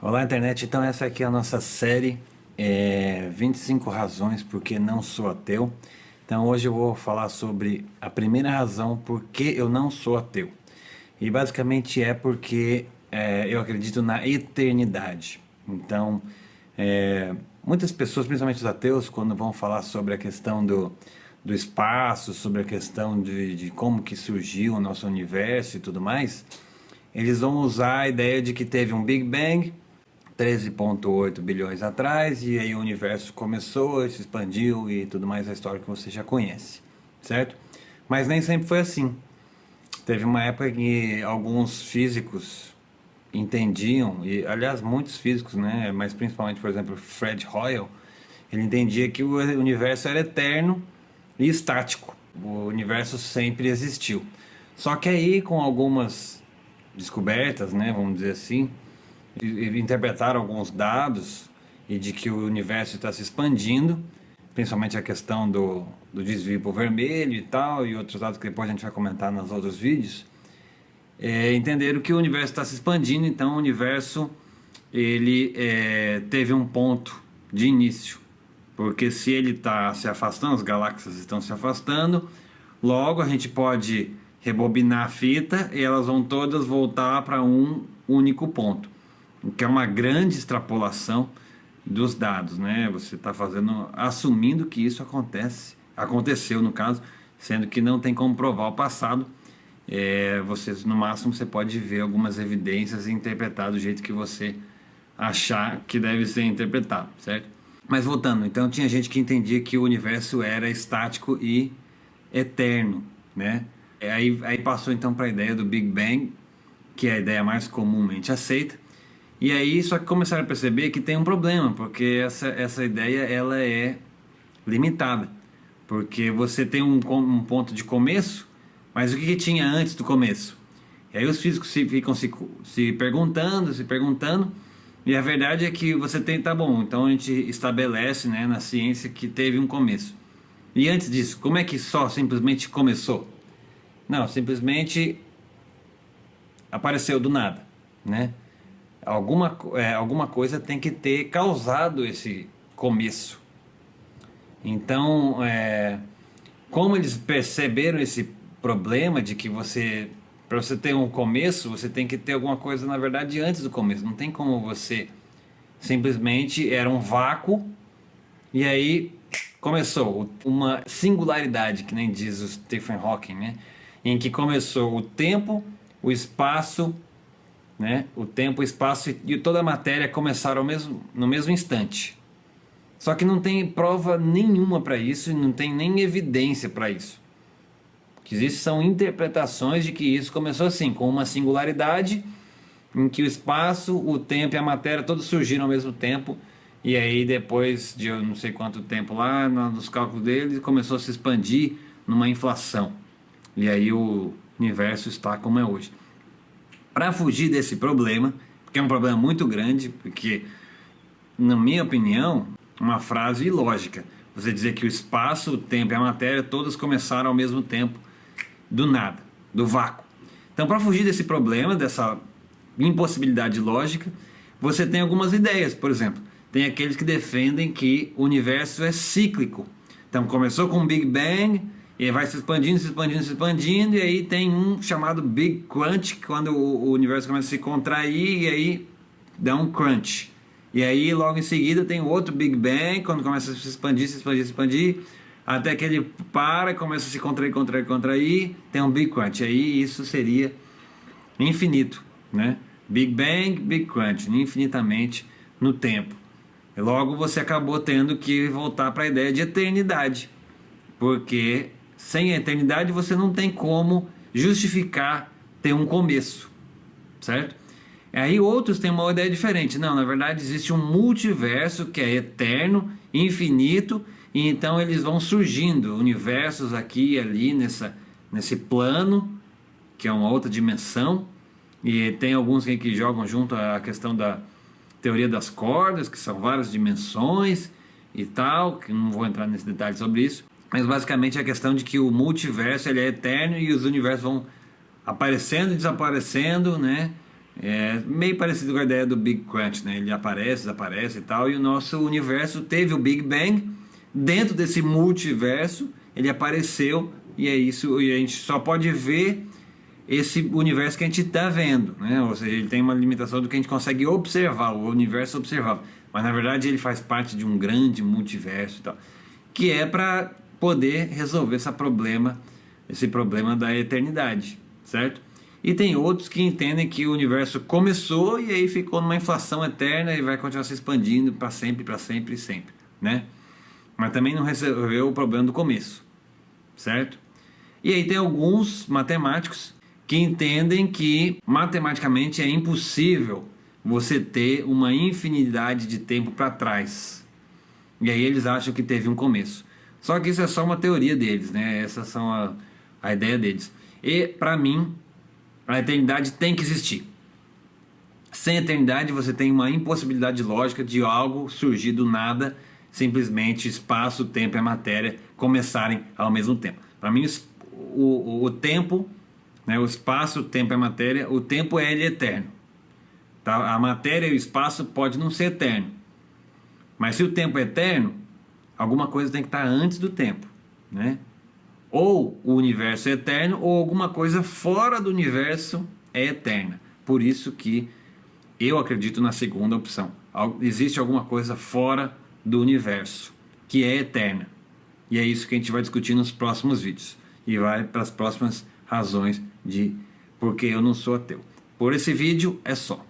Olá, internet. Então essa aqui é a nossa série 25 razões por que não sou ateu. Então hoje eu vou falar sobre a primeira razão por que eu não sou ateu. E basicamente é porque eu acredito na eternidade. Então muitas pessoas, principalmente os ateus, quando vão falar sobre a questão do espaço, sobre a questão de como que surgiu o nosso universo e tudo mais, eles vão usar a ideia de que teve um Big Bang 13,8 bilhões atrás, e aí o universo começou, se expandiu e tudo mais, a história que você já conhece, certo? Mas nem sempre foi assim. Teve uma época que alguns físicos entendiam, e aliás muitos físicos, né, mas principalmente, por exemplo, Fred Hoyle, ele entendia que o universo era eterno e estático. O universo sempre existiu. Só que aí, com algumas descobertas, né, vamos dizer assim, interpretaram alguns dados e de que o universo está se expandindo, principalmente a questão do desvio para o vermelho e tal, e outros dados que depois a gente vai comentar nos outros vídeos. Entenderam que o universo está se expandindo, então o universo ele teve um ponto de início, porque se ele está se afastando, as galáxias estão se afastando, logo a gente pode rebobinar a fita e elas vão todas voltar para um único ponto, o que é uma grande extrapolação dos dados, né? Você está assumindo que isso aconteceu no caso, sendo que não tem como provar o passado. No máximo você pode ver algumas evidências e interpretar do jeito que você achar que deve ser interpretado, certo? Mas voltando, então tinha gente que entendia que o universo era estático e eterno, né? Aí passou então para a ideia do Big Bang, que é a ideia mais comumente aceita. E aí só que começaram a perceber que tem um problema, porque essa ideia ela é limitada, porque você tem um ponto de começo, mas o que tinha antes do começo? E aí os físicos ficam se perguntando, e a verdade é que você tem, tá bom, então a gente estabelece, né, na ciência que teve um começo. E antes disso, como é que só simplesmente começou? Não, simplesmente apareceu do nada, né? Alguma coisa tem que ter causado esse começo. Então, como eles perceberam esse problema de que para você ter um começo, você tem que ter alguma coisa, na verdade, antes do começo. Não tem como você simplesmente era um vácuo e aí começou uma singularidade, que nem diz o Stephen Hawking, né? Em que começou o tempo, o espaço, né? O tempo, o espaço e toda a matéria começaram no mesmo instante. Só que não tem prova nenhuma para isso e não tem nem evidência para isso. O que existe são interpretações de que isso começou assim, com uma singularidade em que o espaço, o tempo e a matéria todos surgiram ao mesmo tempo, e aí depois de eu não sei quanto tempo lá, nos cálculos deles, começou a se expandir numa inflação. E aí o universo está como é hoje. Para fugir desse problema, porque é um problema muito grande, porque, na minha opinião, uma frase ilógica. Você dizer que o espaço, o tempo e a matéria todos começaram ao mesmo tempo, do nada, do vácuo. Então, para fugir desse problema, dessa impossibilidade lógica, você tem algumas ideias. Por exemplo, tem aqueles que defendem que o universo é cíclico. Então, começou com o Big Bang, e vai se expandindo, e aí tem um chamado Big Crunch, quando o universo começa a se contrair, e aí dá um crunch. E aí logo em seguida tem outro Big Bang, quando começa a se expandir, até que ele para, começa a se contrair, tem um Big Crunch. Aí isso seria infinito, né? Big Bang, Big Crunch, infinitamente no tempo. E logo você acabou tendo que voltar para a ideia de eternidade, porque sem a eternidade você não tem como justificar ter um começo, certo? Aí outros têm uma ideia diferente. Não, na verdade existe um multiverso que é eterno, infinito, e então eles vão surgindo universos aqui e ali nesse plano, que é uma outra dimensão, e tem alguns que jogam junto a questão da teoria das cordas, que são várias dimensões e tal, que não vou entrar nesse detalhe sobre isso. Mas basicamente é a questão de que o multiverso ele é eterno e os universos vão aparecendo e desaparecendo, né? É meio parecido com a ideia do Big Crunch, né? Ele aparece, desaparece e tal, e o nosso universo teve o Big Bang, dentro desse multiverso, ele apareceu, e é isso, e a gente só pode ver esse universo que a gente está vendo, né? Ou seja, ele tem uma limitação do que a gente consegue observar, o universo observável, mas na verdade ele faz parte de um grande multiverso e tal, que é para poder resolver esse problema da eternidade, certo? E tem outros que entendem que o universo começou e aí ficou numa inflação eterna e vai continuar se expandindo para sempre, para sempre e sempre, né? Mas também não resolveu o problema do começo, certo? E aí tem alguns matemáticos que entendem que matematicamente é impossível você ter uma infinidade de tempo para trás. E aí eles acham que teve um começo. Só que isso é só uma teoria deles, né? Essas são a ideia deles. E para mim, a eternidade tem que existir. Sem eternidade você tem uma impossibilidade lógica de algo surgir do nada, simplesmente espaço, tempo e a matéria começarem ao mesmo tempo. Para mim o tempo, né, o espaço, o tempo e a matéria, o tempo é ele eterno. Tá? A matéria e o espaço pode não ser eterno. Mas se o tempo é eterno, alguma coisa tem que estar antes do tempo, né? Ou o universo é eterno, ou alguma coisa fora do universo é eterna. Por isso que eu acredito na segunda opção. Existe alguma coisa fora do universo que é eterna. E é isso que a gente vai discutir nos próximos vídeos. E vai para as próximas razões de porque eu não sou ateu. Por esse vídeo é só.